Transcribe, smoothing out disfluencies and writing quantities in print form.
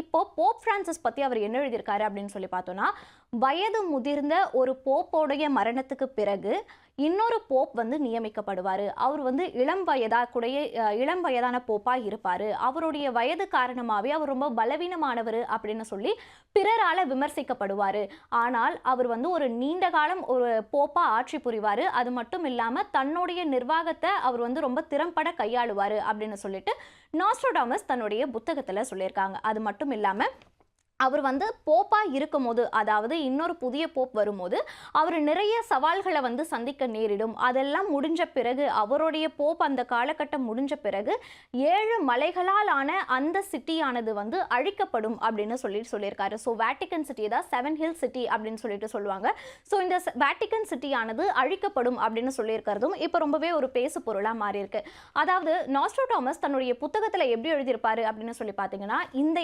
இப்போ Pope Francis பத்தி அவர் என்ன எழுதியிருக்காரு அப்படின்னு சொல்லி பார்த்தோம்னா, வயது முதிர்ந்த ஒரு போப்போடைய மரணத்துக்கு பிறகு இன்னொரு போப் வந்து நியமிக்கப்படுவாரு. அவர் வந்து இளம் வயதான போப்பா இருப்பாரு. அவருடைய வயது காரணமாவே அவர் ரொம்ப பலவீனமானவரு அப்படின்னு சொல்லி பிறரால விமர்சிக்கப்படுவாரு. ஆனால் அவர் வந்து ஒரு நீண்ட காலம் ஒரு போப்பா ஆட்சி புரிவாரு. அது மட்டும் இல்லாம தன்னுடைய நிர்வாகத்த அவர் வந்து ரொம்ப திறம்பட கையாளுவாரு அப்படின்னு சொல்லிட்டு நாஸ்ட்ராடாமஸ் தன்னுடைய புத்தகத்துல சொல்லியிருக்காங்க. அது மட்டும் இல்லாம அவர் வந்து போப்பா இருக்கும்போது, அதாவது இன்னொரு புதிய போப் வரும்போது, அவர் நிறைய சவால்கள வந்து சந்திக்க நேரிடும். அதெல்லாம் முடிஞ்ச பிறகு, அவருடைய போப் அந்த காலகட்டம் முடிஞ்ச பிறகு, 7 மலைகளால் ஆன அந்த சிட்டியானது வந்து அழிக்கப்படும் அப்படின்னு சொல்லியிருக்காரு. ஸோ வேட்டிக்கன் சிட்டி தான் 7 ஹில் சிட்டி அப்படின்னு சொல்லிட்டு சொல்லுவாங்க. ஸோ இந்த வேட்டிக்கன் சிட்டியானது அழிக்கப்படும் அப்படின்னு சொல்லியிருக்கிறதும் இப்போ ரொம்பவே ஒரு பேசு பொருளா மாறியிருக்கு. அதாவது நாஸ்ட்ராடாமஸ் தன்னுடைய புத்தகத்துல எப்படி எழுதியிருப்பாரு அப்படின்னு சொல்லி பார்த்தீங்கன்னா, இந்த